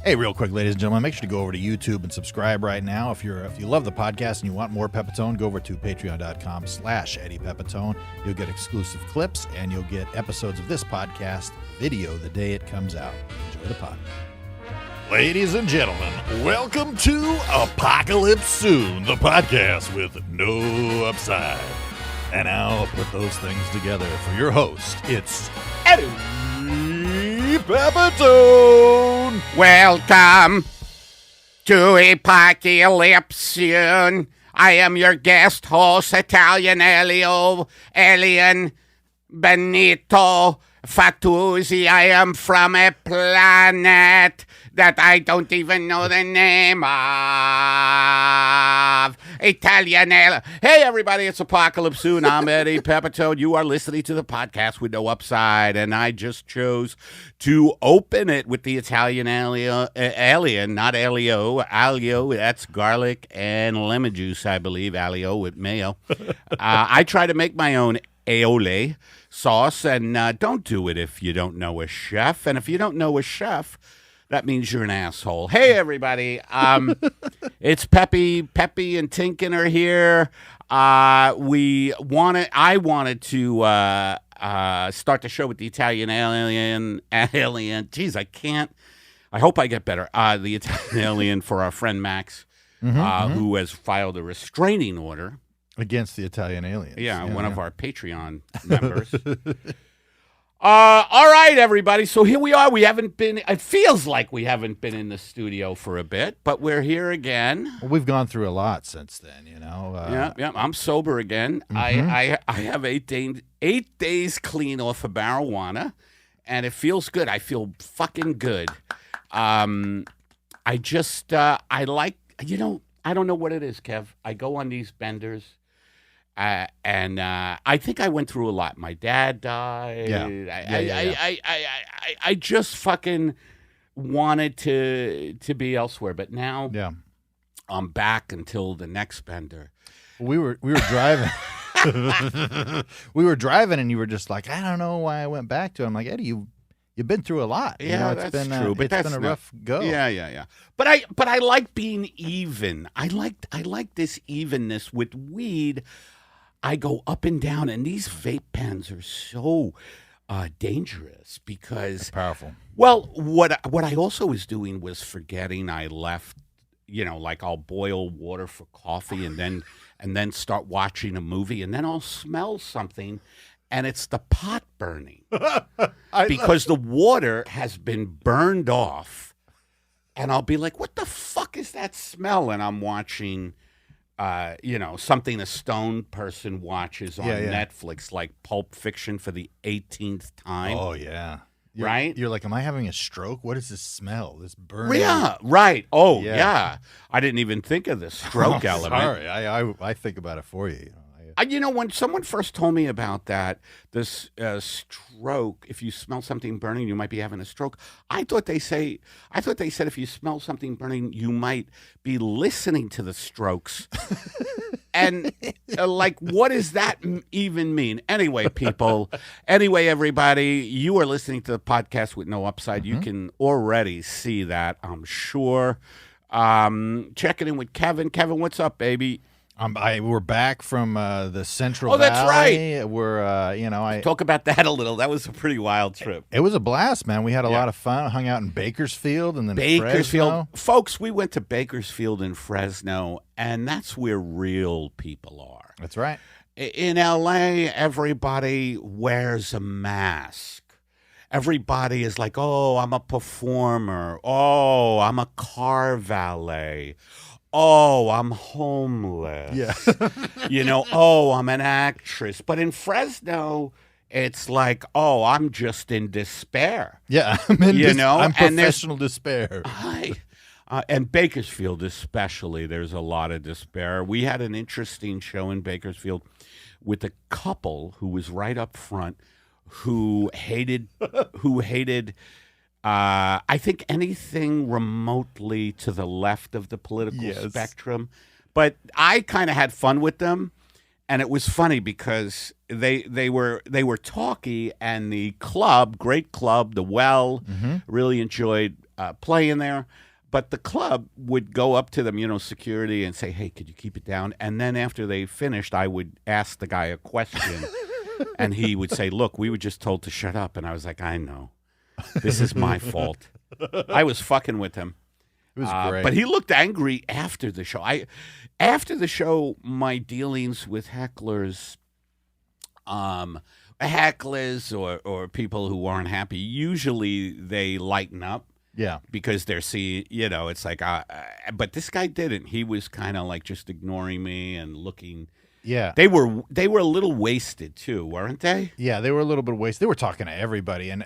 Hey, real quick, ladies and gentlemen, make sure to go over to YouTube and subscribe right now. If you love the podcast and you want more Pepitone, go over to patreon.com/Eddie Pepitone. You'll get exclusive clips and you'll get episodes of this podcast video the day it comes out. Enjoy the pod. Ladies and gentlemen, welcome to Apocalypse Soon, the podcast with no upside. And now put those things together for your host. It's Eddie Pepitone. Welcome to Apocalypse Soon. I am your guest host, Italian Alien Benito Fatuzzi. I am from a planet that I don't even know the name of. Hey, everybody, it's Apocalypse Soon. I'm Eddie Pepitone. You are listening to the podcast with no upside, and I just chose to open it with the Italian alien, not alio. Alio, that's garlic and lemon juice, I believe. Alio with mayo. I try to make my own aioli sauce, and don't do it if you don't know a chef. And if you don't know a chef, that means you're an asshole. Hey, everybody. It's Peppy and Tinkin are here. I wanted to start the show with the Italian alien. Jeez, I can't. I hope I get better. The Italian alien for our friend Max, who has filed a restraining order Against the Italian aliens. Yeah, one of our Patreon members. All right, everybody. So here we are. We haven't been, it feels like we haven't been in the studio for a bit, but we're here again. Well, we've gone through a lot since then, you know. Yeah. I'm sober again. I have 8 days clean off of marijuana, and it feels good. I feel fucking good. I like, I don't know what it is, Kev. I go on these benders. And I think I went through a lot. My dad died. Yeah. I just fucking wanted to be elsewhere, but now I'm back until the next bender. We were driving. We were driving, and you were just like, I don't know why I went back to it. I'm like, Eddie, you've been through a lot. Yeah, it's that's been true. But it's been a rough go. Yeah. But I like being even. I like this evenness with weed. I go up and down, and these vape pens are so dangerous because They're powerful. Well, what I also was doing was forgetting I left. Like I'll boil water for coffee, and then start watching a movie, and then I'll smell something, and it's the pot burning because the water has been burned off, and I'll be like, "What the fuck is that smell?" And I'm watching. Something a stoned person watches on Netflix, like Pulp Fiction for the 18th time. Oh, yeah. Right? You're like, am I having a stroke? What is this smell? This burning? Yeah, right. Oh, yeah. I didn't even think of the stroke element. Sorry, I think about it for you. When someone first told me about that, this stroke, if you smell something burning, you might be having a stroke. I thought they said if you smell something burning, you might be listening to the strokes. And what does that even mean? Anyway, people. Anyway, everybody, you are listening to the podcast with no upside. You can already see that, I'm sure. Checking in with Kevin. Kevin, what's up, baby? We're back from the Central Valley. Oh, that's right. We're, talk about that a little. That was a pretty wild trip. It was a blast, man. We had a lot of fun. Hung out in Bakersfield and then Fresno. Folks, we went to Bakersfield and Fresno, and that's where real people are. That's right. In L.A., everybody wears a mask. Everybody is like, oh, I'm a performer. Oh, I'm a car valet. Oh, I'm homeless. Yeah. Oh, I'm an actress. But in Fresno, it's like, oh, I'm just in despair. Yeah. I'm professional despair. And Bakersfield especially, there's a lot of despair. We had an interesting show in Bakersfield with a couple who was right up front who hated I think anything remotely to the left of the political spectrum. But I kind of had fun with them, and it was funny because they were talky, and the club, great club, the Well, really enjoyed playing there. But the club would go up to them, security, and say, "Hey, could you keep it down?" And then after they finished, I would ask the guy a question, and he would say, "Look, we were just told to shut up." And I was like, "I know. This is my fault." I was fucking with him. It was great. But he looked angry after the show. After the show, my dealings with hecklers, or people who aren't happy, usually they lighten up. Yeah. Because they're seeing, it's like, but this guy didn't. He was kind of like just ignoring me and looking. Yeah. They were a little wasted too, weren't they? Yeah, they were a little bit wasted. They were talking to everybody. And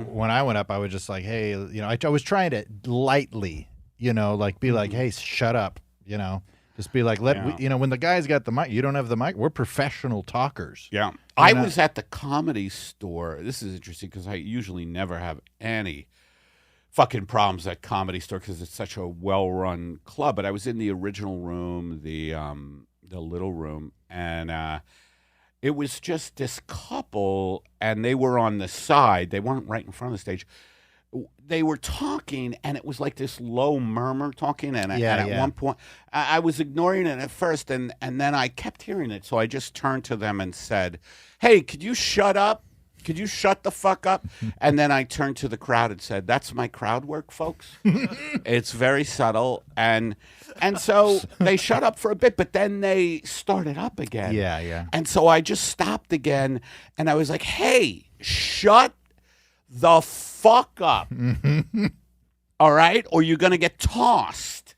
when I went up, I was just like, hey, I was trying to lightly, be like, hey, shut up, Just be like, when the guy's got the mic, you don't have the mic. We're professional talkers. Yeah. I was at the Comedy Store. This is interesting because I usually never have any fucking problems at Comedy Store because it's such a well-run club. But I was in the original room, the little room, and it was just this couple, and they were on the side. They weren't right in front of the stage. They were talking, and it was like this low murmur talking. And at one point, I was ignoring it at first, and then I kept hearing it. So I just turned to them and said, "Hey, could you shut up? Could you shut the fuck up?" And then I turned to the crowd and said, "That's my crowd work, folks. It's very subtle." And so they shut up for a bit, but then they started up again. Yeah, yeah. And so I just stopped again, and I was like, "Hey, shut the fuck up. All right? Or you're going to get tossed."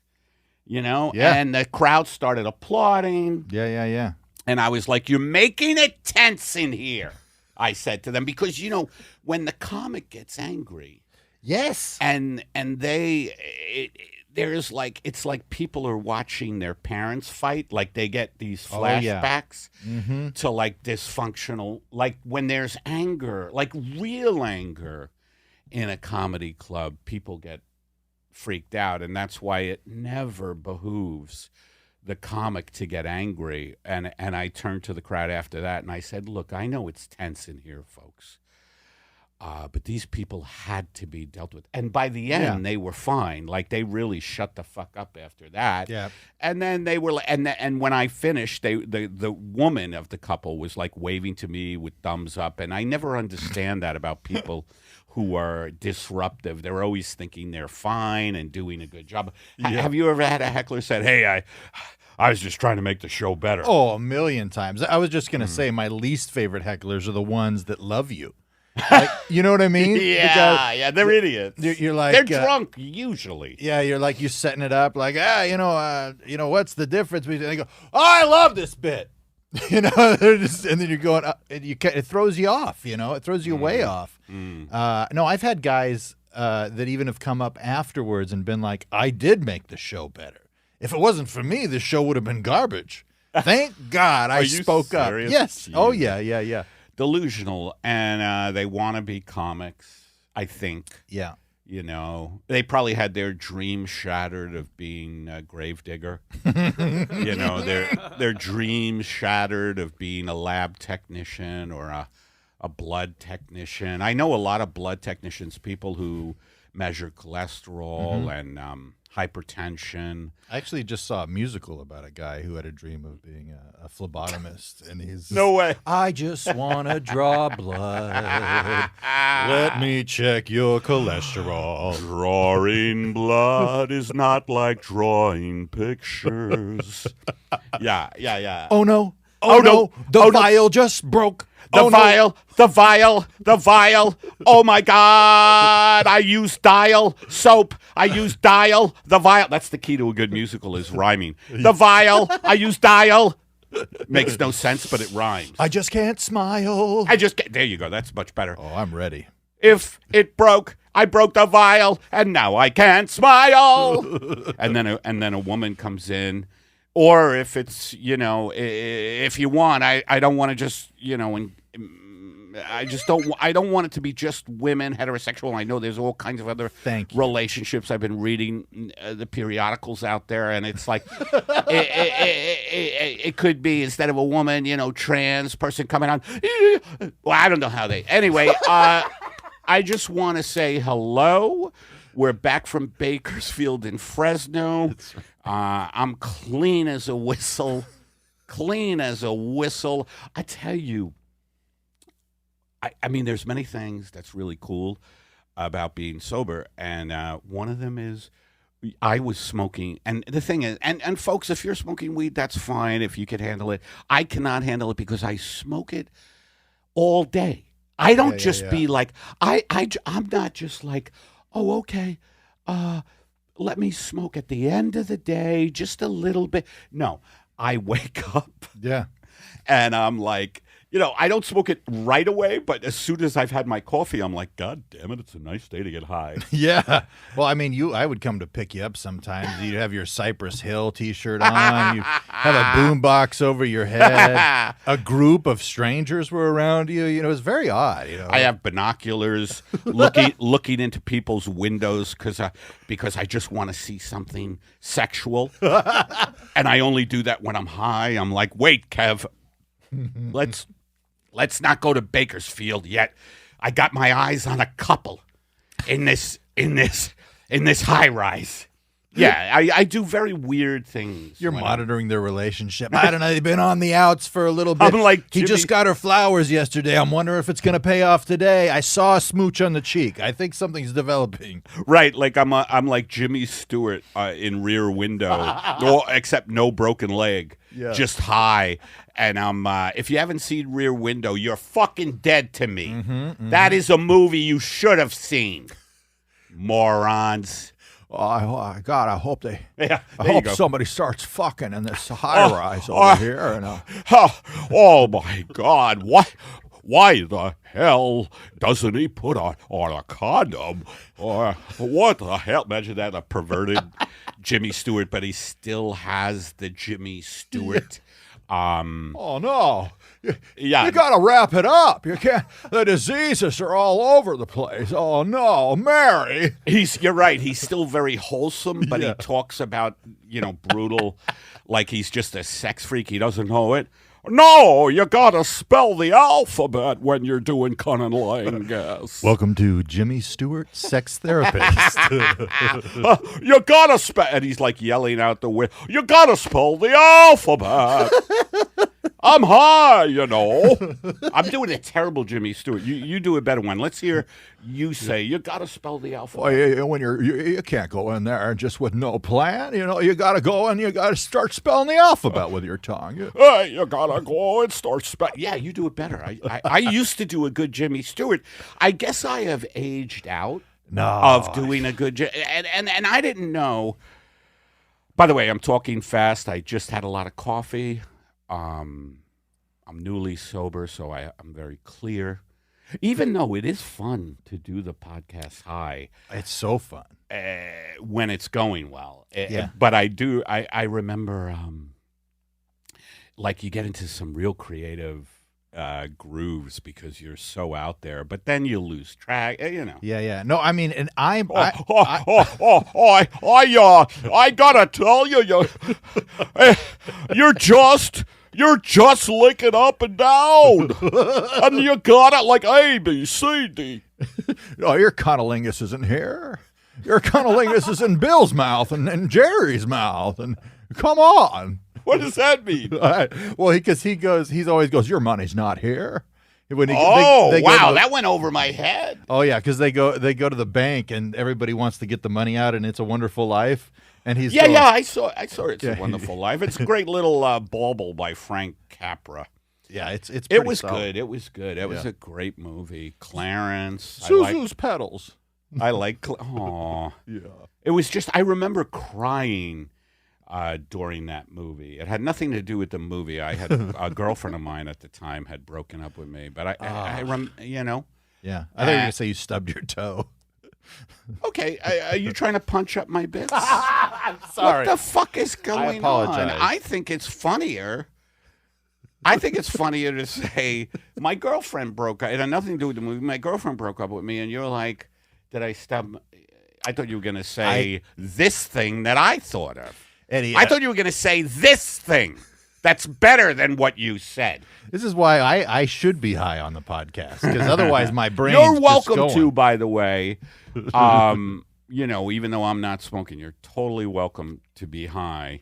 Yeah. And the crowd started applauding. Yeah. And I was like, "You're making it tense in here," I said to them, because when the comic gets angry, yes, and there's like, it's like people are watching their parents fight, like they get these flashbacks to like dysfunctional, like when there's anger, like real anger in a comedy club, people get freaked out, and that's why it never behooves the comic to get angry. And I turned to the crowd after that and I said, "Look, I know it's tense in here, folks, but these people had to be dealt with." And by the end, they were fine. Like, they really shut the fuck up after that. Yeah. And then they were, and when I finished, the woman of the couple was like waving to me with thumbs up. And I never understand that about people who are disruptive. They're always thinking they're fine and doing a good job. Yeah. Have you ever had a heckler said, "Hey, I was just trying to make the show better"? Oh, a million times. I was just going to say my least favorite hecklers are the ones that love you. Like, you know what I mean? Yeah, they're idiots. You're like, they're drunk usually. Yeah, you're like, you're setting it up like, what's the difference between? They go, "Oh, I love this bit." They're just, and then you're going, it throws you off. It throws you way off. No, I've had guys that even have come up afterwards and been like, "I did make the show better. If it wasn't for me, the show would have been garbage. Thank God I spoke serious? up." Yes. Jeez. Oh yeah. Delusional, and they want to be comics, I think. Yeah. They probably had their dream shattered of being a gravedigger. Their dream shattered of being a lab technician or a blood technician. I know a lot of blood technicians, people who measure cholesterol and hypertension. I actually just saw a musical about a guy who had a dream of being a phlebotomist, and he's no way. "I just want to draw blood. Let me check your cholesterol." Drawing blood is not like drawing pictures. Yeah. Oh no! The vial just broke. The vial. Oh my God! I use dial soap. I use dial. The vial. That's the key to a good musical, is rhyming. The vial. I use dial. Makes no sense, but it rhymes. I just can't smile. There you go. That's much better. Oh, I'm ready. If it broke, I broke the vial, and now I can't smile. and then a woman comes in. Or if it's, if you want, I don't want to just, I don't want it to be just women, heterosexual. I know there's all kinds of other relationships. I've been reading the periodicals out there, and it's like, it could be, instead of a woman, trans person coming on. Well, I don't know how anyway, I just want to say hello We're back from Bakersfield in Fresno. I'm clean as a whistle. Clean as a whistle. I tell you, I mean, there's many things that's really cool about being sober, and one of them is I was smoking, and the thing is, and folks, if you're smoking weed, that's fine if you can handle it. I cannot handle it because I smoke it all day. I don't be like, I'm not just like, oh, okay, let me smoke at the end of the day, just a little bit. No, I wake up. Yeah. And I'm like, I don't smoke it right away, but as soon as I've had my coffee, I'm like, God damn it, it's a nice day to get high. Yeah. Well, I mean, I would come to pick you up sometimes. You'd have your Cypress Hill T-shirt on. You have a boombox over your head. A group of strangers were around you. It was very odd. I have binoculars looking into people's windows because I just want to see something sexual. And I only do that when I'm high. I'm like, wait, Kev, Let's not go to Bakersfield yet. I got my eyes on a couple in this high rise. Yeah, I do very weird things. You're monitoring their relationship. I don't know. They've been on the outs for a little bit. I'm like, he just got her flowers yesterday. I'm wondering if it's going to pay off today. I saw a smooch on the cheek. I think something's developing. Right, like I'm like Jimmy Stewart in Rear Window, except no broken leg, just high. And if you haven't seen Rear Window, you're fucking dead to me. That is a movie you should have seen, morons. Oh, God, I hope I hope somebody starts fucking in this high rise over here. And, oh my God! Why the hell doesn't he put on a condom? Or what the hell? Imagine that, a perverted Jimmy Stewart, but he still has the Jimmy Stewart. Oh no! You got to wrap it up. You can't. The diseases are all over the place. Oh no, Mary. You're right. He's still very wholesome, but he talks about brutal, like he's just a sex freak. He doesn't know it. No, you gotta spell the alphabet when you're doing cunnilingus. Welcome to Jimmy Stewart, sex therapist. You gotta spell, and he's like yelling out the window. You gotta spell the alphabet. I'm high, I'm doing a terrible Jimmy Stewart. You do a better one. Let's hear you say, you got to spell the alphabet. Well, when you can't go in there just with no plan. You got to go and you got to start spelling the alphabet with your tongue. Hey, you got to go and start spelling. Yeah, you do it better. I used to do a good Jimmy Stewart. I guess I have aged out of doing a good and I didn't know. By the way, I'm talking fast. I just had a lot of coffee. I'm newly sober, so I'm very clear. Even though it is fun to do the podcast high. It's so fun. When it's going well. Yeah. But I remember, like you get into some real creative grooves because you're so out there, but then you lose track, Yeah. No, I mean, and I gotta tell you, you're just licking up and down, and you got it like A, B, C, D. No, your cunnilingus isn't here. Your cunnilingus is in Bill's mouth and Jerry's mouth, and come on. What does that mean? Well, because he always goes, your money's not here. They that went over my head. Oh yeah, because they go to the bank and everybody wants to get the money out, and It's a Wonderful Life. And he's I saw It's a Wonderful Life. It's a great little bauble by Frank Capra. Yeah, it was solid. good. It was good. It was a great movie. Clarence, Suzu's Petals. I like. Yeah. It was just. I remember crying during that movie. It had nothing to do with the movie. I had a girlfriend of mine at the time had broken up with me, but I Yeah, I thought you were gonna say you stubbed your toe. Okay, are you trying to punch up my bits? I'm sorry. What the fuck is going on? I think it's funnier. To say my girlfriend broke up. It had nothing to do with the movie. My girlfriend broke up with me, and you're like, did I stub? I thought you were going to say this thing that I thought of. Eddie, I thought you were going to say this thing. That's better than what you said. This is why I should be high on the podcast, because otherwise my brain. You're welcome to, by the way. even though I'm not smoking, you're totally welcome to be high.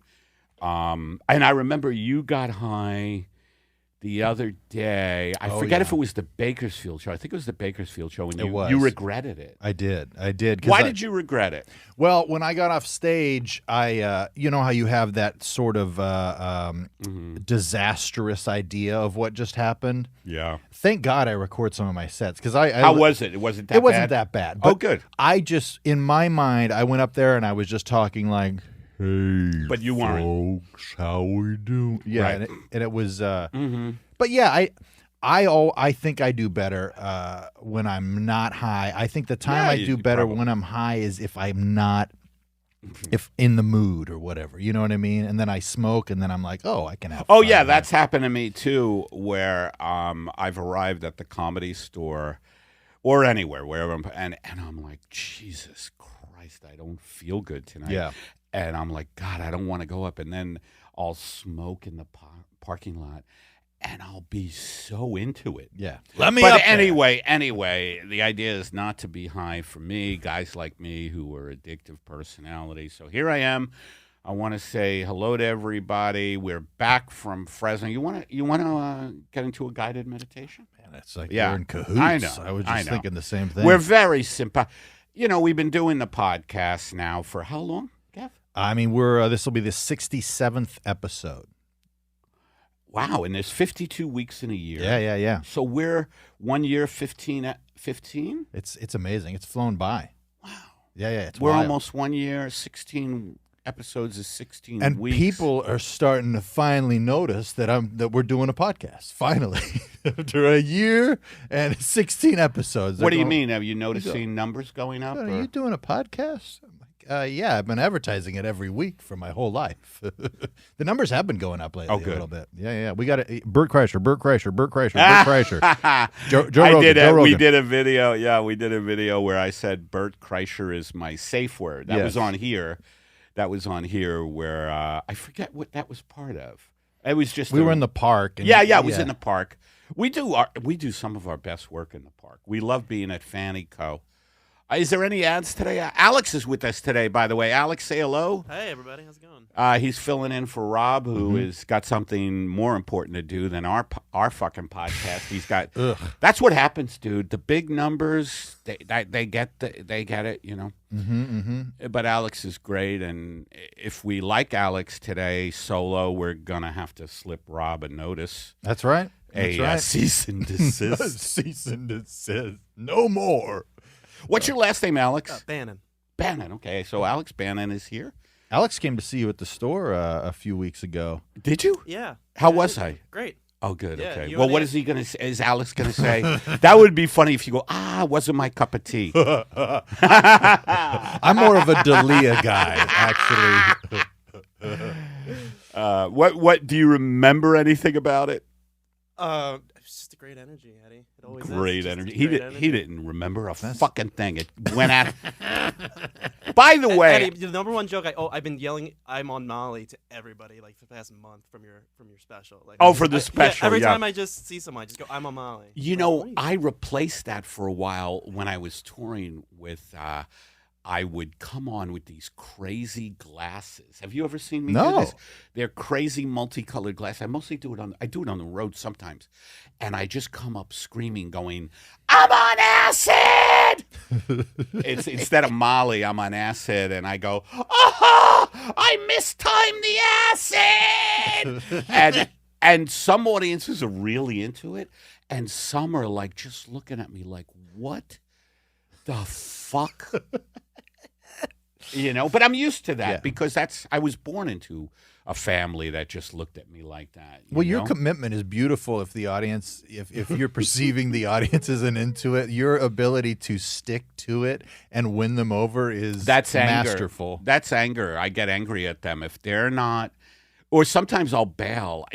And I remember you got high the other day. I forget if it was the Bakersfield show. I think it was the Bakersfield show, and you regretted it. I did. Why did you regret it? Well, when I got off stage, I, you know how you have that sort of disastrous idea of what just happened? Yeah. Thank God I record some of my sets because How was it? It wasn't that bad? It wasn't that bad. Oh, good. I just, in my mind, I went up there and I was just talking like, hey, but you weren't. Folks, how we doing? Yeah, right. and it was. But yeah, I think I do better when I'm not high. I think the time I do better when I'm high is if I'm not, if in the mood or whatever. You know what I mean? And then I smoke, and then I'm like, oh, I can have. Oh yeah, that's happened to me too. Where I've arrived at the Comedy Store, or anywhere wherever and I'm like, Jesus Christ, I don't feel good tonight. Yeah. And I'm like, God, I don't want to go up. And then I'll smoke in the parking lot, and I'll be so into it. Yeah. Let me. But anyway, the idea is not to be high for me, guys like me who are addictive personalities. So here I am. I want to say hello to everybody. We're back from Fresno. You want to get into a guided meditation? Man, it's like you're in cahoots. I know. I was just thinking the same thing. We're very simple. We've been doing the podcast now for how long, Gav? I mean, this will be the 67th episode. Wow, and there's 52 weeks in a year. Yeah. So we're 1 year, 15? It's amazing. It's flown by. Wow. Yeah. We're wild. almost 1 year, 16 episodes is 16 and weeks. People are starting to finally notice that we're doing a podcast. Finally, after a year and 16 episodes. What do you mean? Are you noticing numbers going up? Are you doing a podcast? Yeah, I've been advertising it every week for my whole life. The numbers have been going up lately a little bit. Yeah. We got Bert Kreischer. Joe Rogan. We did a video. Yeah, we did a video where I said Bert Kreischer is my safe word. That was on here. That was on here where I forget what that was part of. It was just we were in the park. And it was in the park. We do some of our best work in the park. We love being at Fanny Co. Is there any ads today? Alex is with us today, by the way. Alex, say hello. Hey, everybody. How's it going? He's filling in for Rob, who has got something more important to do than our fucking podcast. He's got. That's what happens, dude. The big numbers, they get it, you know. But Alex is great, and if we like Alex today solo, we're gonna have to slip Rob a notice. That's right. Cease and desist. Cease and desist. No more. What's your last name, Alex? Bannon. Bannon, okay. So Alex Bannon is here. Alex came to see you at the store a few weeks ago. Did you? Yeah. How was I? Great. Oh, good. Yeah, okay. Well, what is he going to say? Is Alex going to say? That would be funny if you go, it wasn't my cup of tea. I'm more of a Dalia guy, actually. What do you remember anything about it? It's just a great energy, Eddie. It always great is. Energy. He didn't remember a fucking thing. It went at. By the way, Eddie, the number one joke I've been yelling "I'm on Molly" to everybody like for the past month from your special. Like, for the special. Every time I just see someone, I just go, "I'm on Molly." You know, I replaced that for a while when I was touring with. I would come on with these crazy glasses. Have you ever seen me do this? They're crazy multicolored glasses. I mostly do it on the road sometimes. And I just come up screaming, going, I'm on acid! It's instead of Molly, I'm on acid. And I go, I mistimed the acid! and some audiences are really into it. And some are like just looking at me like, what the fuck? You know, but I'm used to that because I was born into a family that just looked at me like that. Your commitment is beautiful. If the audience, if you're perceiving the audience isn't into it, your ability to stick to it and win them over is masterful. Anger. That's anger. I get angry at them if they're not, or sometimes I'll bail.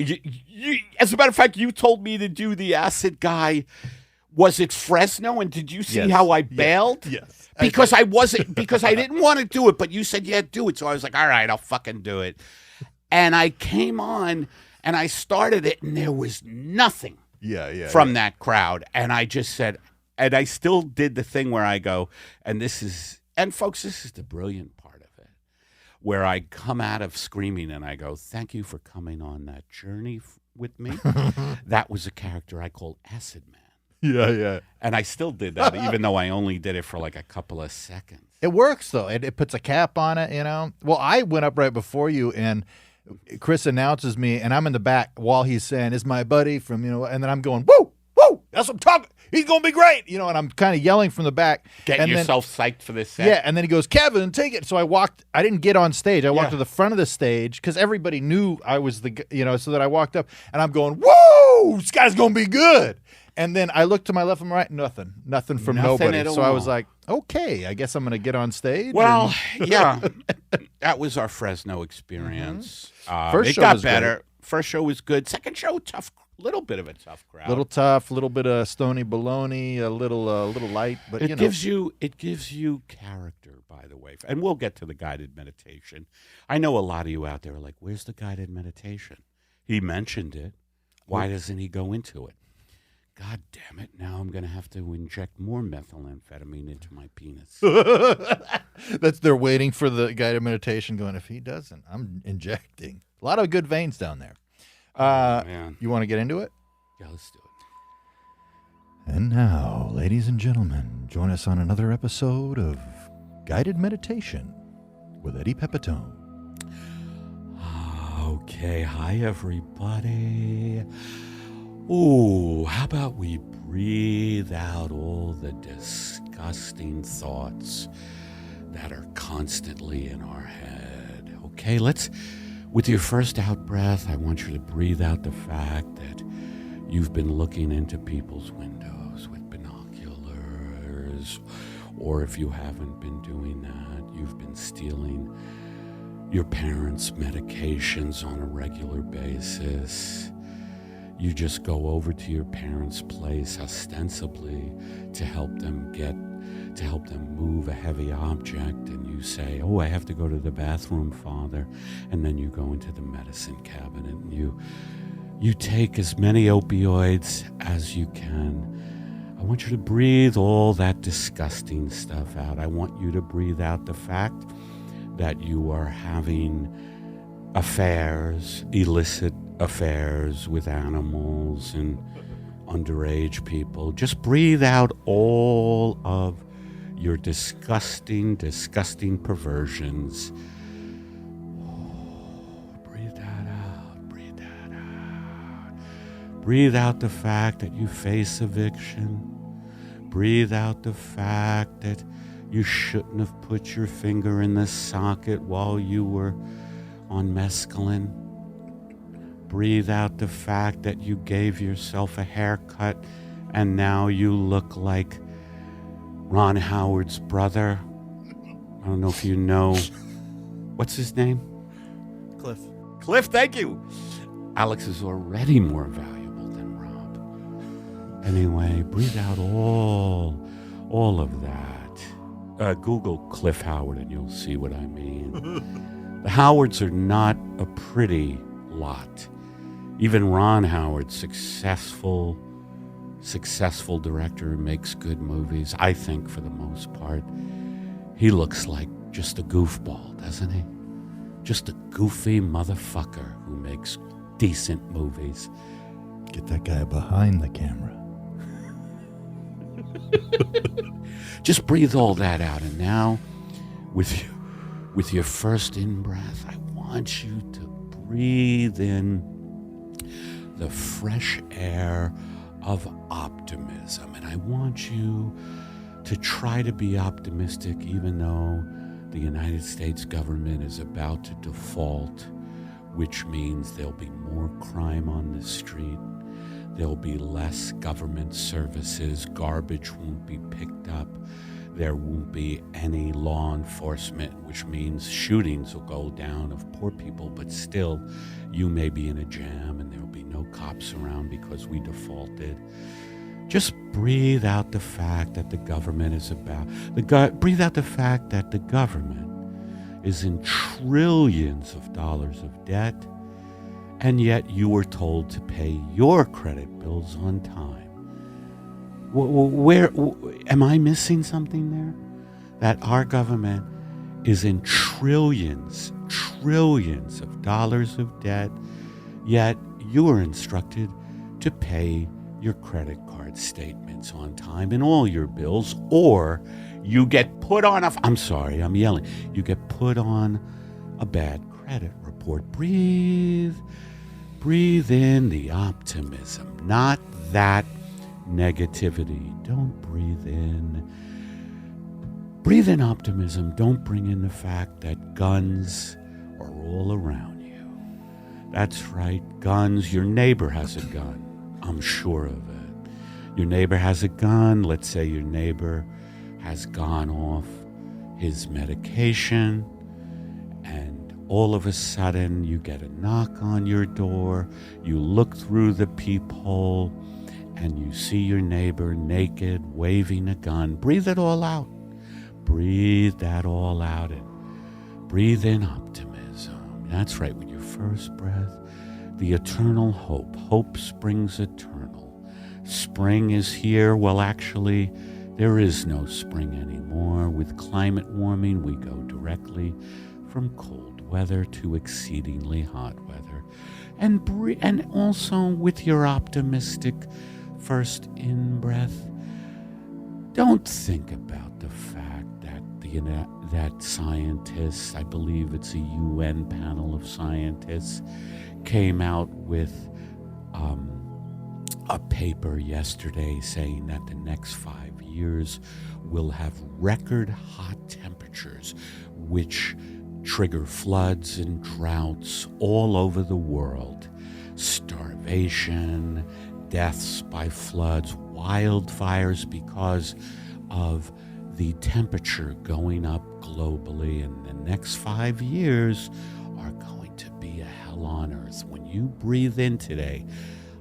As a matter of fact, you told me to do the acid guy. Was it Fresno? And did you see how I bailed? Yes. Because I didn't want to do it, but you said, do it. So I was like, all right, I'll fucking do it. And I came on and I started it and there was nothing from that crowd. And I just said, and I still did the thing where I go, and this is And folks, this is the brilliant part of it, where I come out of screaming and I go, thank you for coming on that journey with me. That was a character I called Acid Man. Yeah. And I still did that, even though I only did it for like a couple of seconds. It works, though. It puts a cap on it, you know. Well, I went up right before you, and Chris announces me, and I'm in the back while he's saying, "Is my buddy from," and then I'm going, "Woo, woo, that's what I'm talking. He's going to be great," and I'm kind of yelling from the back. Getting yourself psyched for this set. Yeah, and then he goes, "Kevin, take it." So I didn't get on stage. I walked to the front of the stage because everybody knew I was so that I walked up, and I'm going, "Woo, this guy's going to be good." And then I looked to my left and right, nothing from nobody. So I was like, okay, I guess I'm going to get on stage. Well, yeah, that was our Fresno experience. First it show got was better. great. First show was good. Second show, tough, little bit of a tough crowd. Little tough, little bit of stony baloney, a little light, but it gives you character, by the way. And we'll get to the guided meditation. I know a lot of you out there are like, "Where's the guided meditation? He mentioned it. Why doesn't he go into it?" God damn it, now I'm going to have to inject more methamphetamine into my penis. They're waiting for the guided meditation going, if he doesn't, I'm injecting. A lot of good veins down there. Man. You want to get into it? Yeah, let's do it. And now, ladies and gentlemen, join us on another episode of Guided Meditation with Eddie Pepitone. Okay, hi everybody. Ooh, how about we breathe out all the disgusting thoughts that are constantly in our head. Okay, with your first out breath, I want you to breathe out the fact that you've been looking into people's windows with binoculars, or if you haven't been doing that, you've been stealing your parents' medications on a regular basis. You just go over to your parents' place ostensibly to help them move a heavy object, and you say, "Oh, I have to go to the bathroom, Father," and then you go into the medicine cabinet and you take as many opioids as you can. I want you to breathe all that disgusting stuff out. I want you to breathe out the fact that you are having affairs, illicit affairs with animals and underage people. Just breathe out all of your disgusting perversions. Breathe that out. Breathe that out. Breathe out the fact that you face eviction. Breathe out the fact that you shouldn't have put your finger in the socket while you were on mescaline. Breathe out the fact that you gave yourself a haircut and now you look like Ron Howard's brother. I don't know if you know. What's his name? Cliff, thank you. Alex is already more valuable than Rob. Anyway, breathe out all of that. Google Cliff Howard and you'll see what I mean. The Howards are not a pretty lot. Even Ron Howard, successful director, makes good movies, I think, for the most part. He looks like just a goofball, doesn't he? Just a goofy motherfucker who makes decent movies. Get that guy behind the camera. Just breathe all that out. And now, with your first in-breath, I want you to breathe in the fresh air of optimism. And I want you to try to be optimistic even though the United States government is about to default, which means there'll be more crime on the street. There'll be less government services. Garbage won't be picked up. There won't be any law enforcement, which means shootings will go down of poor people, but still you may be in a jam and there'll be no cops around because we defaulted. Just breathe out the fact that the government is breathe out the fact that the government is in trillions of dollars of debt, and yet you were told to pay your credit bills on time. Where am I missing something there? that our government is in trillions of dollars of debt, yet you are instructed to pay your credit card statements on time and all your bills, or you get put on you get put on a bad credit report. Breathe in the optimism, not that negativity. Don't breathe in. Breathe in optimism. Don't bring in the fact that guns are all around you. That's right, guns. Your neighbor has a gun. I'm sure of it. Your neighbor has a gun. Let's say your neighbor has gone off his medication, and all of a sudden you get a knock on your door. You look through the peephole and you see your neighbor naked, waving a gun. Breathe it all out. Breathe that all out and breathe in optimism. That's right, with your first breath, the eternal hope. Hope springs eternal. Spring is here. Well, actually, there is no spring anymore. With climate warming, we go directly from cold weather to exceedingly hot weather. And also with your optimistic first in-breath, don't think about the fact that scientists, I believe it's a UN panel of scientists, came out with a paper yesterday saying that the next 5 years will have record hot temperatures, which trigger floods and droughts all over the world. Starvation, deaths by floods, wildfires because of the temperature going up globally. And the next 5 years are going to be a hell on earth. When you breathe in today,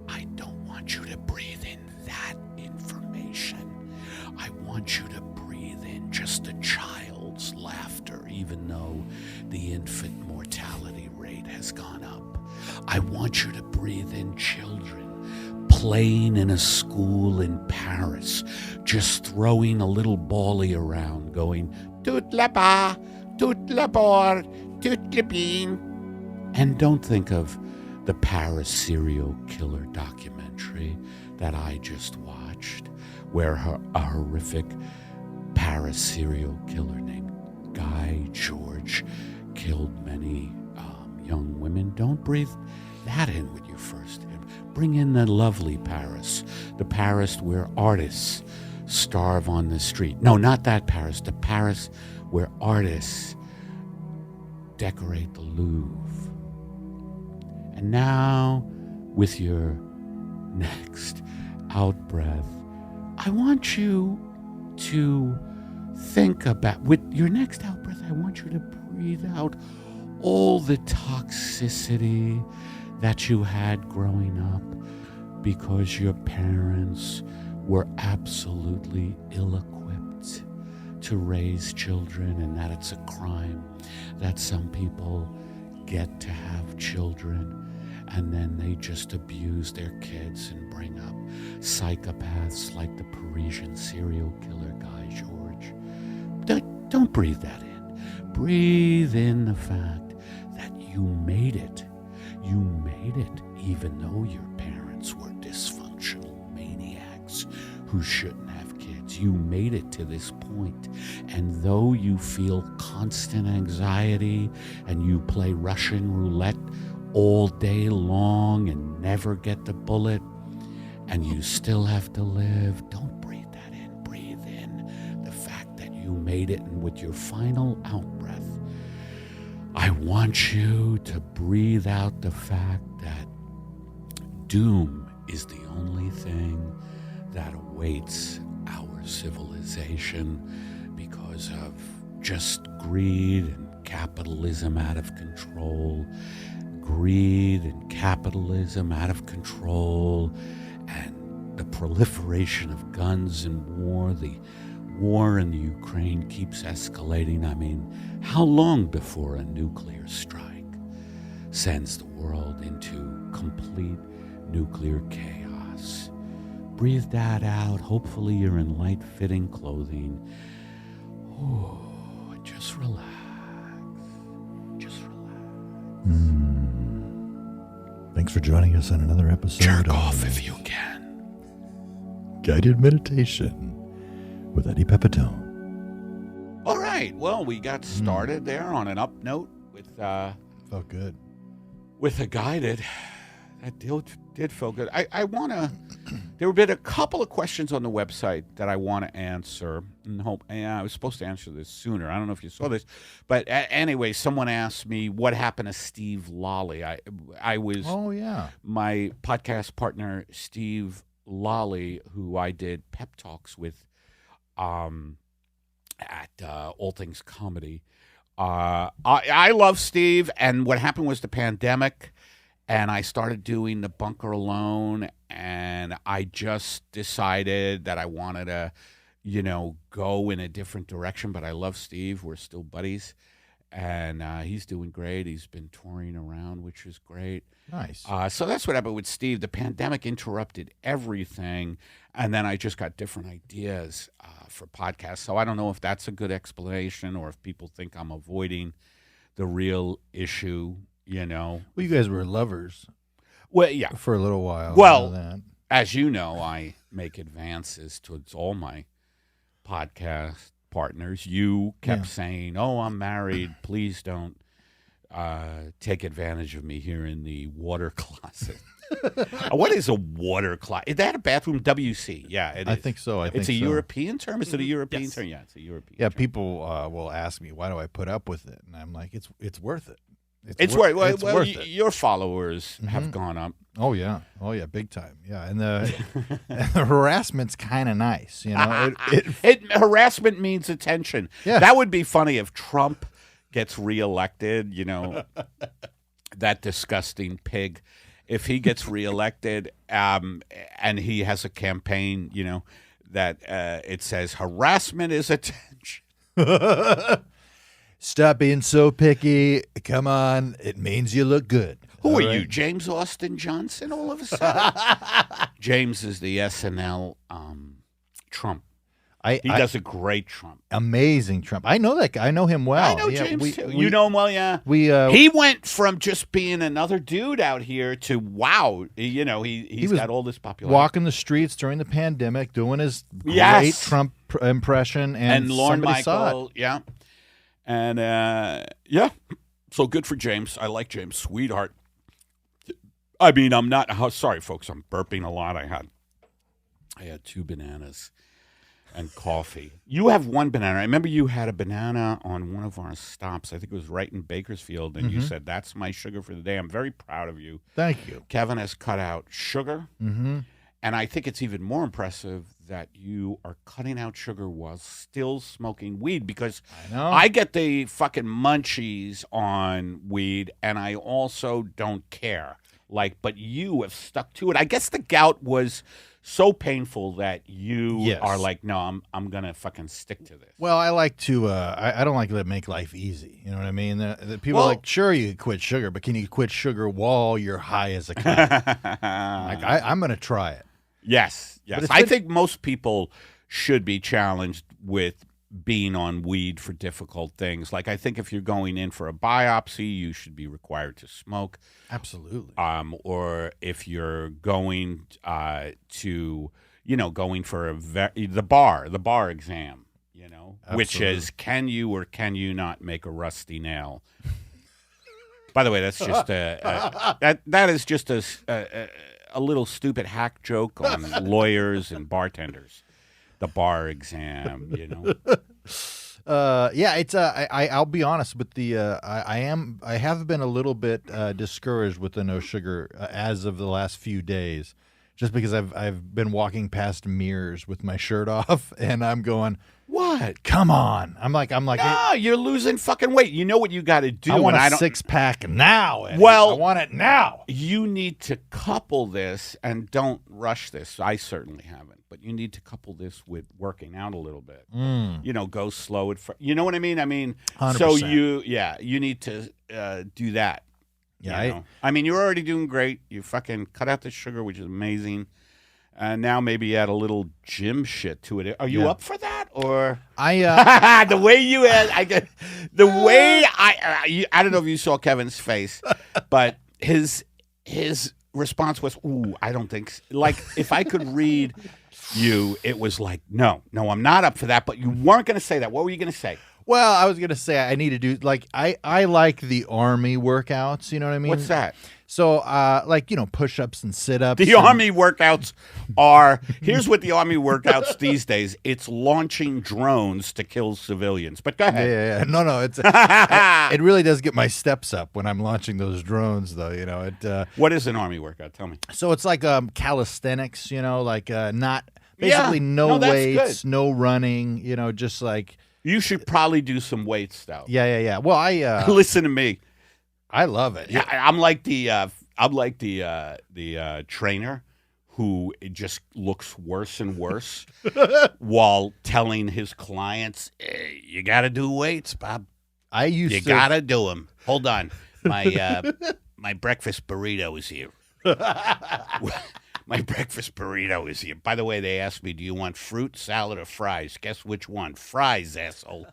I don't want you to breathe in that information. I want you to breathe in just a child's laughter, even though the infant mortality rate has gone up. I want you to breathe in children playing in a school in Paris, just throwing a little bally around, going, toute la bas, toute la bord, toute la bien. And don't think of the Paris serial killer documentary that I just watched, where a horrific Paris serial killer named Guy George killed many young women. Don't breathe that in with your first in. Bring in the lovely Paris, the Paris where artists starve on the street. No, not that Paris, the Paris where artists decorate the Louvre. And now, with your next out-breath, I want you to think about, with your next out-breath, I want you to breathe out all the toxicity that you had growing up because your parents were absolutely ill-equipped to raise children, and that it's a crime that some people get to have children and then they just abuse their kids and bring up psychopaths like the Parisian serial killer Guy George. Don't breathe that in. Breathe in the fact that you made it. You made it even though your parents were dysfunctional maniacs who shouldn't have kids. You made it to this point. And though you feel constant anxiety and you play Russian roulette all day long and never get the bullet, and you still have to live, don't breathe that in. Breathe in the fact that you made it. And with your final out-breath, I want you to breathe out the fact that doom is the only thing that awaits our civilization because of just greed and capitalism out of control. Greed and capitalism out of control, and the proliferation of guns and war. The war in the Ukraine keeps escalating. I mean, how long before a nuclear strike sends the world into complete nuclear chaos? Breathe that out. Hopefully you're in light-fitting clothing. Oh, just relax. Just relax. Thanks for joining us on another episode Jerk of off if you can. Guided Meditation with Eddie Pepitone. All right. Well, we got started there on an up note with Felt good. with a guided. That did feel good. I want to. There have been a couple of questions on the website that I want to answer. And I was supposed to answer this sooner. I don't know if you saw this, but anyway, someone asked me what happened to Steve Lolly. I was. Oh yeah. My podcast partner Steve Lolly, who I did pep talks with, at All Things Comedy. I love Steve, and what happened was the pandemic. And I started doing The Bunker Alone, and I just decided that I wanted to, go in a different direction. But I love Steve. We're still buddies, and he's doing great. He's been touring around, which is great. Nice. So that's what happened with Steve. The pandemic interrupted everything, and then I just got different ideas for podcasts. So I don't know if that's a good explanation or if people think I'm avoiding the real issue. Well, you guys were lovers. Well, yeah. For a little while. Well, as you know, I make advances towards all my podcast partners. You kept saying, "Oh, I'm married. Please don't take advantage of me here in the water closet." What is a water closet? Is that a bathroom? WC? Yeah, it is. I think so. It's a European term. Is it a European term? Yeah, it's a European. Yeah, term. People will ask me, "Why do I put up with it?" And I'm like, "It's worth it." It's worth it. Your followers have gone up. Oh yeah, big time. Yeah, and the harassment's kind of nice. Harassment means attention. Yeah. That would be funny if Trump gets reelected. That disgusting pig. If he gets reelected, and he has a campaign, that it says harassment is attention. Stop being so picky. Come on. It means you look good. Who are you, James Austin Johnson, all of a sudden? James is the SNL Trump. He does a great Trump. Amazing Trump. I know that guy. I know him well. I know James, too. You know him well, yeah? He went from just being another dude out here to, wow, he's got all this popularity. Walking the streets during the pandemic, doing his great Trump impression, and Lorne somebody Michael, saw it. yeah. And, so good for James. I like James, sweetheart. I mean, I'm not, sorry, folks, I'm burping a lot. I had 2 bananas and coffee. You have 1 banana. I remember you had a banana on one of our stops. I think it was right in Bakersfield, and you said, "That's my sugar for the day." I'm very proud of you. Thank you. Kevin has cut out sugar. Mm-hmm. And I think it's even more impressive that you are cutting out sugar while still smoking weed, because I get the fucking munchies on weed, and I also don't care. But you have stuck to it. I guess the gout was so painful that you are like, no, I'm gonna fucking stick to this. Well, I like to. I don't like to make life easy. You know what I mean? The people are like, sure, you can quit sugar, but can you quit sugar while you're high as a kite? I'm gonna try it. Yes. I think most people should be challenged with being on weed for difficult things. I think if you're going in for a biopsy, you should be required to smoke. Absolutely. Or if you're going to, going for the bar exam, which is, can you or can you not make a rusty nail? By the way, that's just that is just a little stupid hack joke on lawyers and bartenders. The bar exam, It's I'll be honest with I have been a little bit discouraged with the no sugar as of the last few days, just because I've been walking past mirrors with my shirt off, and I'm going, what? Come on! I'm like, no, you're losing fucking weight. You know what you got to do. I want a 6-pack now. Eddie. Well, I want it now. You need to couple this, and don't rush this. I certainly haven't, but you need to couple this with working out a little bit. Go slow at first. You know what I mean? 100%. So you need to do that. Yeah, I mean, you're already doing great. You fucking cut out the sugar, which is amazing. And now maybe add a little gym shit to it. Are you Yeah. up for that, or I the way you had, I don't know if you saw Kevin's face, but his response was, "Ooh, I don't think." Like if I could read you, it was like, "No, I'm not up for that." But you weren't going to say that. What were you going to say? Well, I was gonna say I need to do like I like the army workouts. You know what I mean? What's that? So, like push-ups and sit-ups. The army workouts are. Here's what the army workouts these days. It's launching drones to kill civilians. But go ahead. Yeah. No. It's it really does get my steps up when I'm launching those drones, though. What is an army workout? Tell me. So it's like calisthenics. Like not basically no that's weights, good. no running. Just like You should probably do some weights, though. yeah. Well, Listen to me. I love it. Yeah, I'm like the trainer who it just looks worse and worse while telling his clients, hey, "You got to do weights, Bob. I used You to. got to do them." Hold on, my breakfast burrito is here. My breakfast burrito is here. By the way, they asked me, "Do you want fruit, salad, or fries?" Guess which one? Fries, asshole.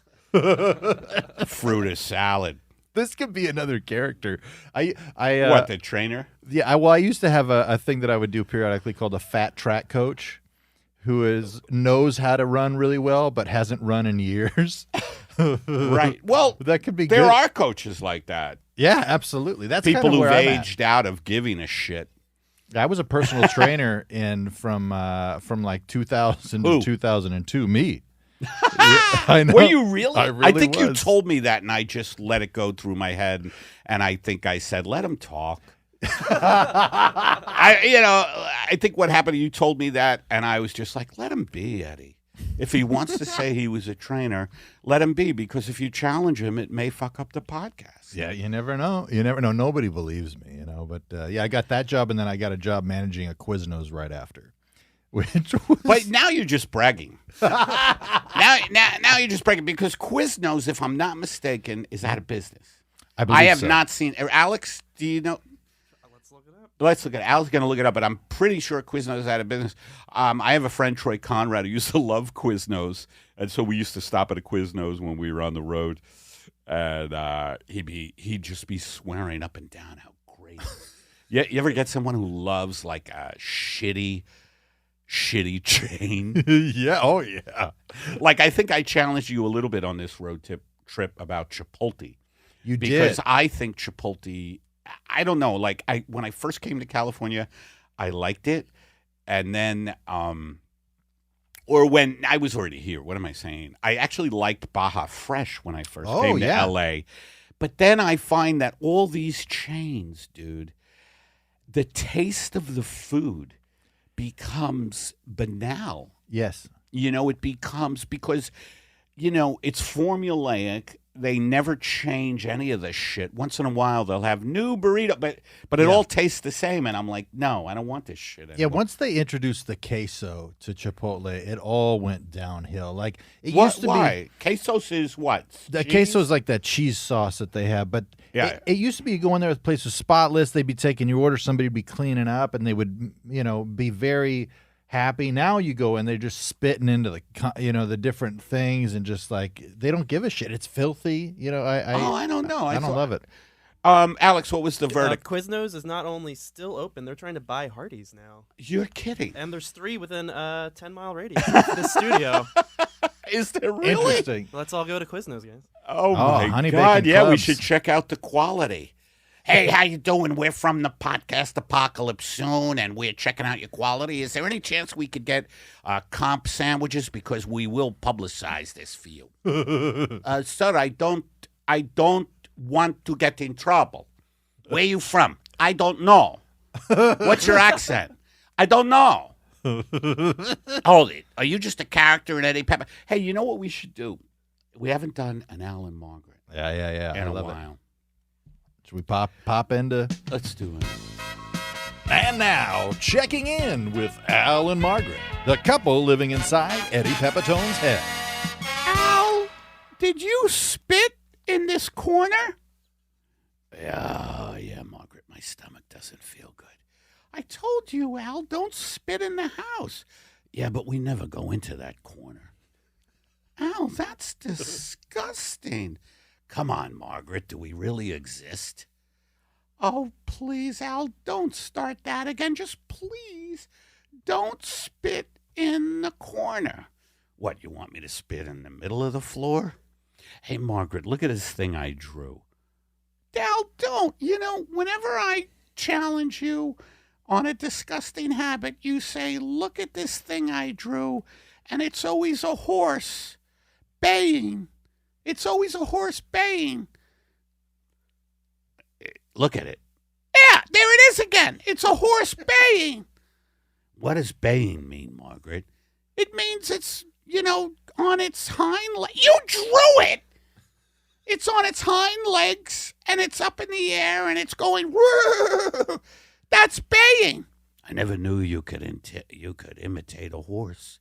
Fruit or salad. This could be another character. What, the trainer? Yeah, I used to have a thing that I would do periodically called a fat track coach, who knows how to run really well but hasn't run in years. Right. Well, that could be. There good. are coaches like that. Yeah, absolutely. That's People kind of who've where I'm at. aged out of giving a shit. I was a personal trainer from like 2000 Who? to 2002. Me. I know. Were you really? I really think you was. told me that, and I just let it go through my head, and I think I said, "Let him talk." I think what happened, you told me that, and I was just like, "Let him be, Eddie. If he wants to say he was a trainer, let him be, because if you challenge him, it may fuck up the podcast." Yeah, you never know. You never know. Nobody believes me, But yeah, I got that job, and then I got a job managing a Quiznos right after. Which was... But now you're just bragging. now you're just bragging, because Quiznos, if I'm not mistaken, is out of business. I have not seen. Alex, do you know? Let's look it up. Let's look at it. Al's going to look it up, but I'm pretty sure Quiznos is out of business. I have a friend, Troy Conrad, who used to love Quiznos, and so we used to stop at a Quiznos when we were on the road, and he'd just be swearing up and down how great. You ever get someone who loves like a shitty chain? Yeah. Oh, yeah. Like, I think I challenged you a little bit on this road trip about Chipotle. You Because did. I think Chipotle, I don't know, like when I first came to California, I liked it. And then, or when I was already here, what am I saying? I actually liked Baja Fresh when I first came to yeah. LA. But then I find that all these chains, dude, the taste of the food becomes banal. Yes. It becomes, because, it's formulaic. They never change any of this shit. Once in a while, they'll have new burrito, but it all tastes the same. And I'm like, no, I don't want this shit anymore. Yeah, once they introduced the queso to Chipotle, it all went downhill. Like it What? used to Why? Quesos is what? the Cheese? queso is like that cheese sauce that they have, but Yeah. it used to be you go in there, the place was spotless. They'd be taking your order, somebody would be cleaning up, and they would be very happy. Now you go in, they're just spitting into the different things, and just like they don't give a shit. It's filthy. I don't know. I don't love it. Alex, what was the verdict? Quiznos is not only still open, they're trying to buy Hardee's now. You're kidding. And there's 3 within a 10-mile radius of the studio. Is there really? Interesting. Let's all go to Quiznos, guys. Oh my Honey God! Bacon Yeah, we Clubs. should check out the quality. Hey, how you doing? We're from the podcast Apocalypse Soon, and we're checking out your quality. Is there any chance we could get comp sandwiches, because we will publicize this for you? Sir, I don't want to get in trouble. Where you from? I don't know. What's your accent? I don't know. Hold it. Are you just a character in Eddie Pepper? Hey, you know what we should do? We haven't done an Allen Margret Yeah. in I a love it. while. Should we pop into? Let's do it. And now, checking in with Al and Margaret, the couple living inside Eddie Pepitone's head. Al, did you spit in this corner? Yeah, Margaret, my stomach doesn't feel good. I told you, Al, don't spit in the house. Yeah, but we never go into that corner. Al, that's disgusting. Come on, Margret, do we really exist? Oh, please, Al, don't start that again. Just please don't spit in the corner. What, you want me to spit in the middle of the floor? Hey, Margret, look at this thing I drew. Al, don't. You know, whenever I challenge you on a disgusting habit, you say, look at this thing I drew, and it's always a horse baying. It's always a horse baying. Look at it. Yeah, there it is again. It's a horse baying. What does baying mean, Margret? It means it's, on its hind legs. You drew it! It's on its hind legs, and it's up in the air, and it's going, whoa! That's baying. I never knew you could imitate a horse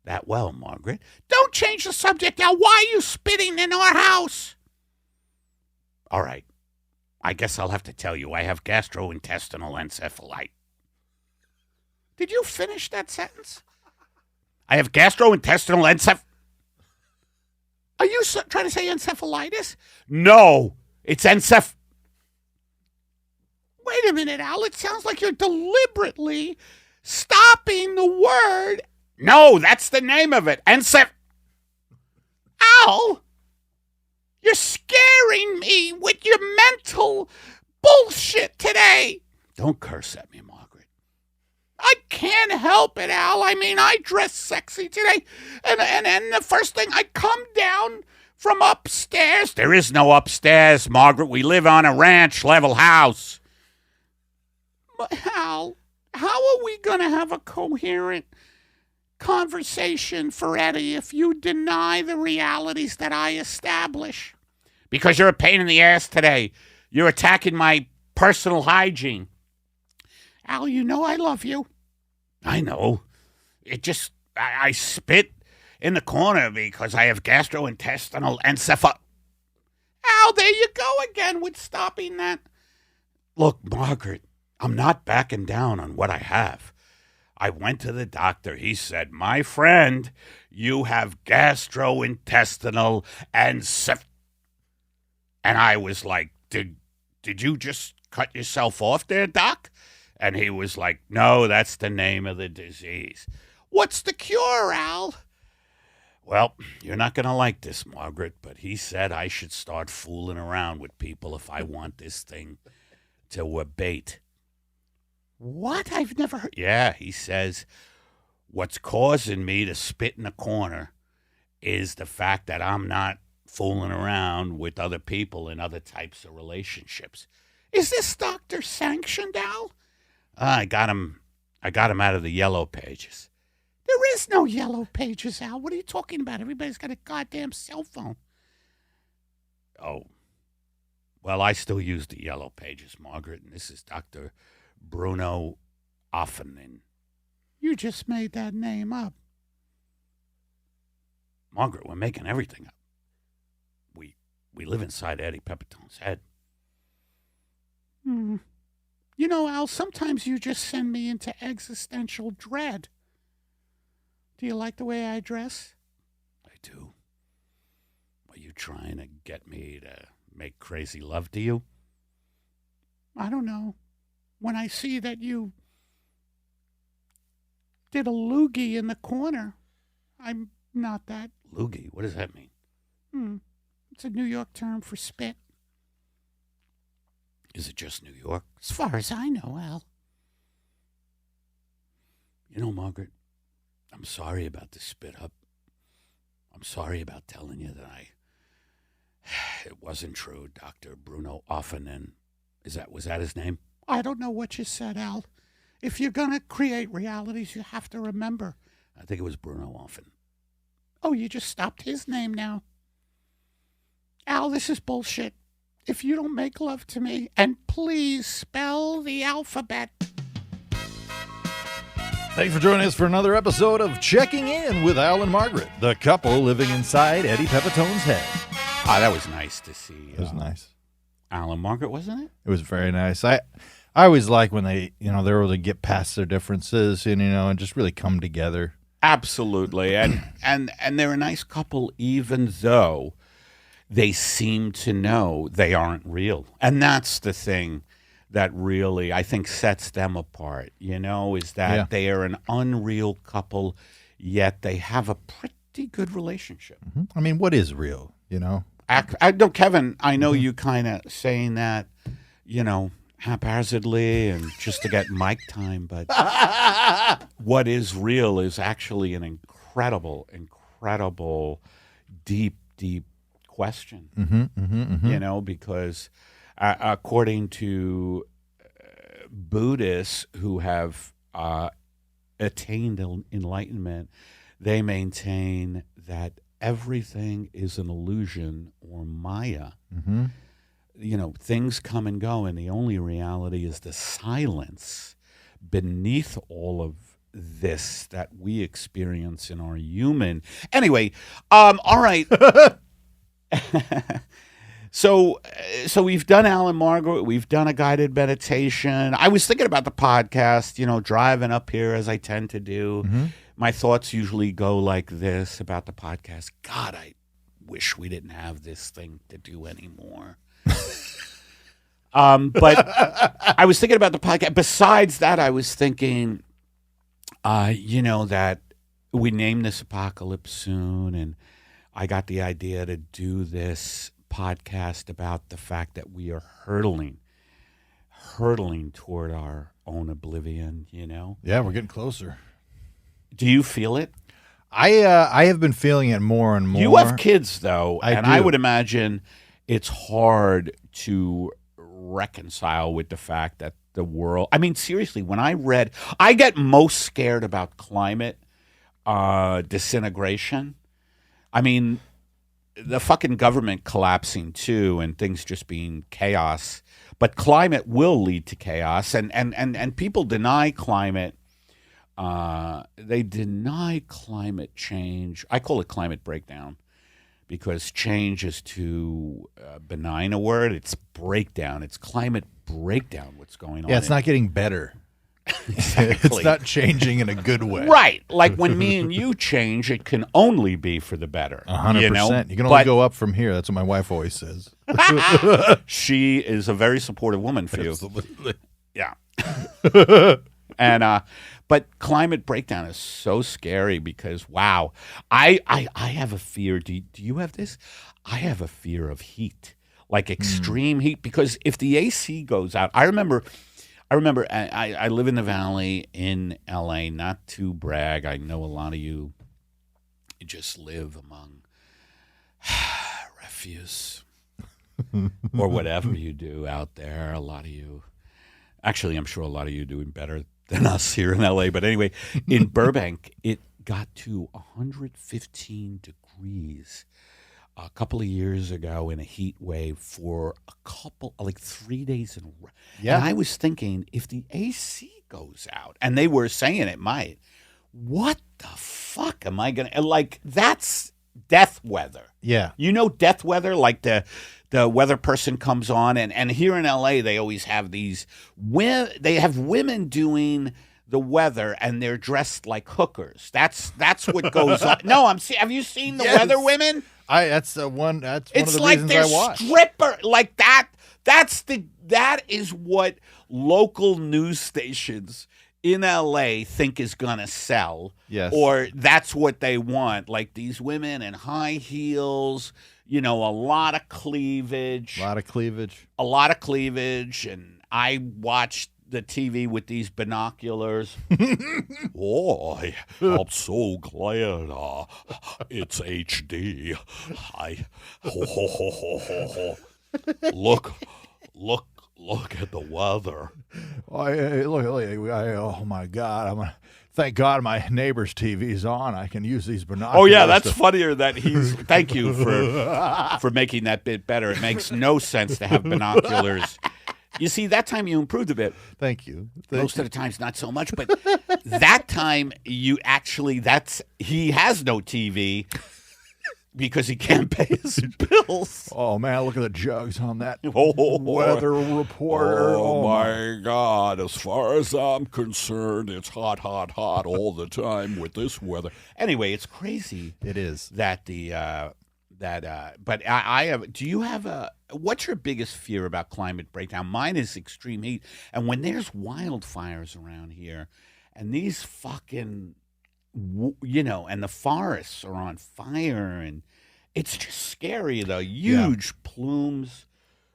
that well, Margret. Don't change the subject now. Why are you spitting in our house? All right. I guess I'll have to tell you I have gastrointestinal encephalitis. Did you finish that sentence? I have gastrointestinal encephalitis. Are you trying to say encephalitis? No, it's Wait a minute, Al. It sounds like you're deliberately stopping the word. No, that's the name of it. Al, you're scaring me with your mental bullshit today. Don't curse at me, Margret. I can't help it, Al. I mean, I dress sexy today, and the first thing I come down from upstairs. There is no upstairs, Margret. We live on a ranch-level house. But Al, how are we going to have a coherent conversation for Eddie if you deny the realities that I establish? Because you're a pain in the ass today. You're attacking my personal hygiene. Al, you know I love you. I know. It just, I spit in the corner because I have gastrointestinal encephalitis. Al, there you go again with stopping that. Look, Margret, I'm not backing down on what I have. I went to the doctor. He said, my friend, you have gastrointestinal encephalitis. And I was like, did you just cut yourself off there, Doc? And he was like, no, that's the name of the disease. What's the cure, Al? Well, you're not going to like this, Margret, but he said I should start fooling around with people if I want this thing to abate. What? I've never heard. Yeah, he says what's causing me to spit in a corner is the fact that I'm not fooling around with other people in other types of relationships. Is this doctor sanctioned, Al? I got him out of the yellow pages. There is no yellow pages, Al. What are you talking about? Everybody's got a goddamn cell phone. Oh. Well, I still use the yellow pages, Margret, and this is Dr. Bruno Offenen. You just made that name up. Margret, we're making everything up. We live inside Eddie Pepitone's head. You know, Al, sometimes you just send me into existential dread. Do you like the way I dress? I do. Are you trying to get me to make crazy love to you? I don't know. When I see that you did a loogie in the corner, I'm not that. Loogie? What does that mean? It's a New York term for spit. Is it just New York? As far as I know, Al. You know, Margret, I'm sorry about the spit up. I'm sorry about telling you that it wasn't true, Dr. Bruno Offenen. Was that his name? I don't know what you said, Al. If you're going to create realities, you have to remember. I think it was Bruno Offen. Oh, you just stopped his name now. Al, this is bullshit. If you don't make love to me, and please spell the alphabet. Thanks for joining us for another episode of Checking In with Al and Margret, the couple living inside Eddie Pepitone's head. Ah, that was nice to see. It was nice. Alan Margret, wasn't it? It was very nice. I always like when they, they're able to get past their differences and just really come together. Absolutely. And they're a nice couple, even though they seem to know they aren't real. And that's the thing that really, I think, sets them apart, is that they are an unreal couple, yet they have a pretty good relationship. Mm-hmm. I mean, what is real, No, Kevin, I know you kind of saying that, haphazardly and just to get mic time, but what is real is actually an incredible, deep question. Because according to Buddhists who have attained enlightenment, they maintain that everything is an illusion or Maya. Mm-hmm. Things come and go, and the only reality is the silence beneath all of this that we experience in our human. Anyway, all right. So we've done Alan Margret. We've done a guided meditation. I was thinking about the podcast, driving up here as I tend to do. Mm-hmm. My thoughts usually go like this about the podcast. God, I wish we didn't have this thing to do anymore. But I was thinking about the podcast. Besides that, I was thinking, that we named this Apocalypse soon, and I got the idea to do this podcast about the fact that we are hurtling toward our own oblivion, Yeah, we're getting closer. Do you feel it? I have been feeling it more and more. You have kids, though, I and do. I would imagine it's hard to reconcile with the fact that the world... I mean, seriously, when I get most scared about climate disintegration. I mean, the fucking government collapsing, too, and things just being chaos. But climate will lead to chaos, and people deny climate. They deny climate change. I call it climate breakdown because change is too benign a word. It's breakdown. It's climate breakdown, what's going on. Yeah, it's not getting better. Exactly. It's not changing in a good way. Right. Like when me and you change, it can only be for the better. 100%. You can only go up from here. That's what my wife always says. She is a very supportive woman for you. Absolutely. Yeah. And but climate breakdown is so scary because wow, I have a fear. Do you have this? I have a fear of heat, like extreme heat. Because if the AC goes out, I remember. I live in the Valley in LA. Not to brag, I know a lot of you just live among refuse or whatever you do out there. A lot of you, actually, I'm sure a lot of you are doing better than us here in LA. But anyway, in Burbank, it got to 115 degrees a couple of years ago in a heat wave for like 3 days in a row. Yeah. And I was thinking, if the AC goes out, and they were saying it might, what the fuck am I going to, like, that's death weather. Yeah. Death weather, like the weather person comes on, and here in LA, they always have they have women doing the weather, and they're dressed like hookers. That's what goes on. No, have you seen the weather women? That's one of It's the like reasons they're I watch. stripper, like that. That is what local news stations in LA think is gonna sell. Yes. Or that's what they want. Like these women in high heels, a lot of cleavage. A lot of cleavage. And I watched the TV with these binoculars. Oh, I'm so glad it's HD. Look at the weather. Oh my God! Thank God my neighbor's TV's on. I can use these binoculars. Oh yeah, that's funnier that he's. Thank you for making that bit better. It makes no sense to have binoculars. You see, that time you improved a bit. Thank you. Most of the times, not so much, but that time he has no TV. because he can't pay his bills. Oh man, look at the jugs on that Oh, weather reporter. Oh, my God. As far as I'm concerned, it's hot, hot, hot all the time with this weather. Anyway, it's crazy. It is. That but I have, do you have what's your biggest fear about climate breakdown? Mine is extreme heat. And when there's wildfires around here and these fucking, and the forests are on fire and it's just scary, the huge plumes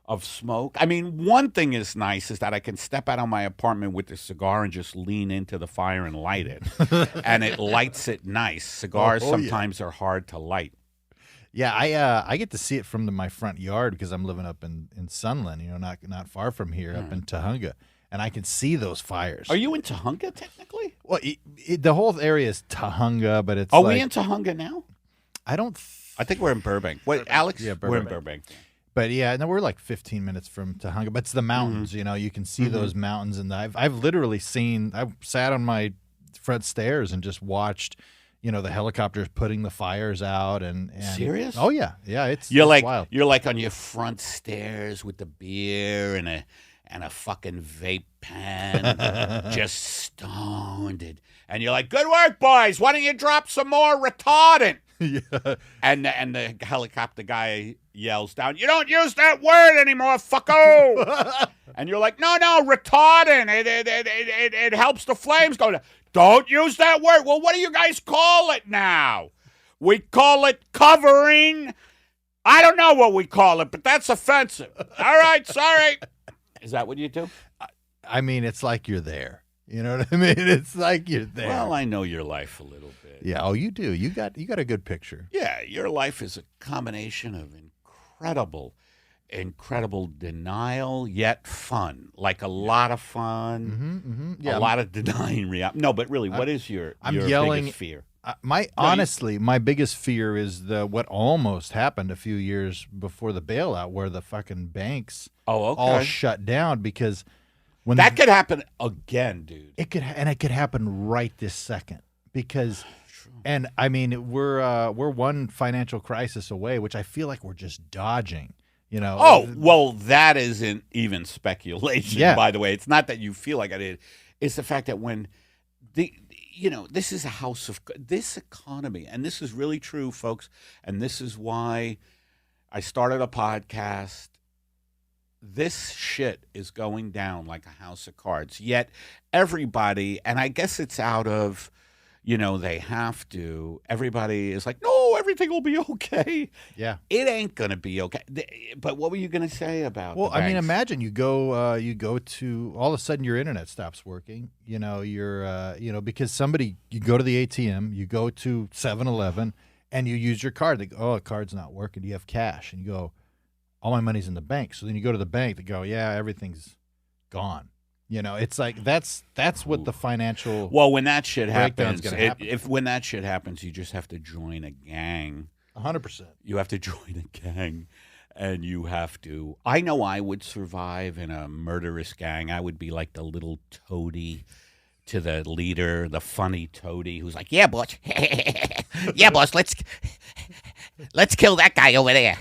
of smoke. I mean, one thing is nice is that I can step out of my apartment with a cigar and just lean into the fire and light it. And it lights it nice. Cigars sometimes are hard to light. Yeah, I get to see it from my front yard because I'm living up in Sunland, not far from here, up in Tahunga, and I can see those fires. Are you in Tahunga technically? Well, the whole area is Tahunga, but it's. Are we in Tahunga now? I don't. I think we're in Burbank. Wait, Alex? Yeah, We're in Burbank. But yeah, no, we're like 15 minutes from Tahunga. But it's the mountains, you can see those mountains, and I've literally seen. I've sat on my front stairs and just watched. The helicopters putting the fires out and Serious? Oh yeah, it's You're wild. like on your front stairs with the beer and a fucking vape pen, just stoned, and you're like, "Good work, boys. Why don't you drop some more retardant?" Yeah. And the helicopter guy yells down, "You don't use that word anymore, fucko!" And you're like, "No, retardant. It helps the flames go down." Don't use that word. Well, what do you guys call it now? We call it covering. I don't know what we call it, but that's offensive. All right, sorry. Is that what you do? I mean, it's like you're there. You know what I mean? It's like you're there. Well, I know your life a little bit. Yeah. Oh, you do. You got a good picture. Yeah, your life is a combination of incredible denial, yet fun. Like a lot of fun, Yeah, a lot of denying reality. No, but really, what is your yelling, biggest fear? Honestly, my biggest fear is what almost happened a few years before the bailout, where the fucking banks all shut down because when that could happen again, dude. It could happen right this second because. And I mean, we're one financial crisis away, which I feel like we're just dodging. Oh, well, that isn't even speculation, by the way. It's not that you feel like it. It's the fact that when this is a house of this economy, and this is really true, folks, and this is why I started a podcast. This shit is going down like a house of cards. Yet everybody, and I guess it's out of, they have to. Everybody is like, no, everything will be okay. Yeah, it ain't gonna be okay. But what were you gonna say about? Well, the banks? I mean, imagine you go to all of a sudden your internet stops working. Because you go to the ATM, you go to 7-Eleven, and you use your card. They go, oh, the card's not working. Do you have cash? And you go, all my money's in the bank. So then you go to the bank. They go, yeah, everything's gone. It's like that's what the financial. Well, when that shit happens, happen. When that shit happens, you just have to join a gang. 100%. You have to join a gang, and you have to. I know I would survive in a murderous gang. I would be like the little toady to the leader, the funny toady who's like, "Yeah, boss, yeah, boss, let's kill that guy over there."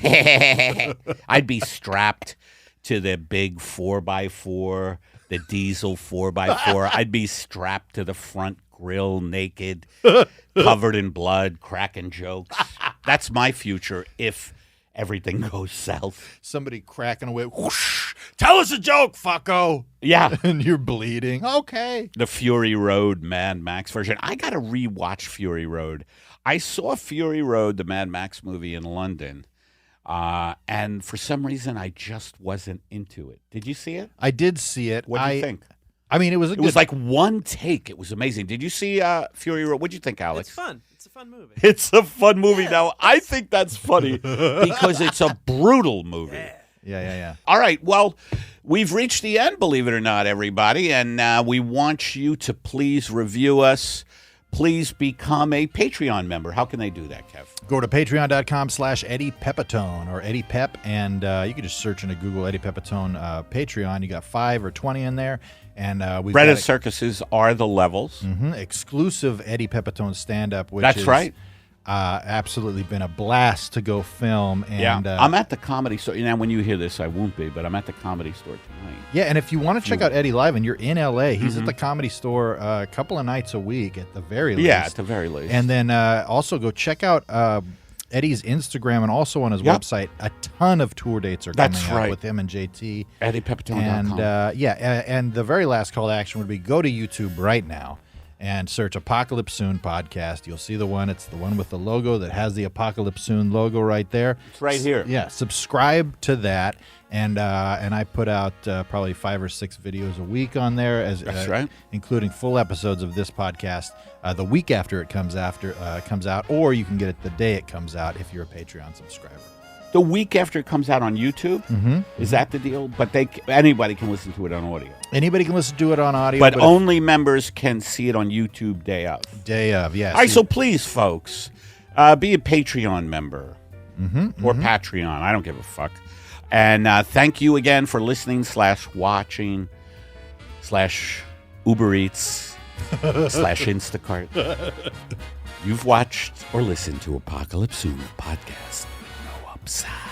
I'd be strapped to the big 4x4. The diesel 4x4. I'd be strapped to the front grill naked, covered in blood, cracking jokes. That's my future if everything goes south. Somebody cracking away. Whoosh, tell us a joke, fucko. Yeah. And you're bleeding. Okay. The Fury Road Mad Max version. I got to rewatch Fury Road. I saw Fury Road, the Mad Max movie in London. And for some reason, I just wasn't into it. Did you see it? I did see it. What did you think? I mean, it was like one take. It was amazing. Did you see Fury Road? What did you think, Alex? It's fun. It's a fun movie. It's a fun movie. Now, I think that's funny because it's a brutal movie. Yeah. All right. Well, we've reached the end, believe it or not, everybody. And we want you to please review us. Please become a Patreon member. How can they do that, Kev? Go to patreon.com/Eddie Pepitone or Eddie Pep, and you can just search into Google Eddie Pepitone Patreon. You got 5 or 20 in there. And we've Bread got and Circuses are the levels. Exclusive Eddie Pepitone stand-up, which That's is right. Absolutely been a blast to go film. And I'm at the Comedy Store. Now, when you hear this, I won't be, but I'm at the Comedy Store tonight. Yeah, and if you want to check out Eddie live and you're in L.A., he's at the Comedy Store a couple of nights a week at the very least. Yeah, at the very least. And then also go check out Eddie's Instagram and also on his website. A ton of tour dates are coming out with him and JT. EddiePepitone.com. And and the very last call to action would be go to YouTube right now and search Apocalypse Soon podcast. You'll see the one. It's the one with the logo that has the Apocalypse Soon logo right there. It's right here. Yeah, subscribe to that. And I put out probably 5 or 6 videos a week on there, That's right, including full episodes of this podcast the week after it comes out, or you can get it the day it comes out if you're a Patreon subscriber. The week after it comes out on YouTube? Is that the deal? But anybody can listen to it on audio. Anybody can listen to it on audio. But only members can see it on YouTube day of. Day of, yes. All right, so please, folks, be a Patreon member or Patreon. I don't give a fuck. And thank you again for listening / watching / Uber Eats / Instacart. You've watched or listened to Apocalypse Soon podcast. No upside.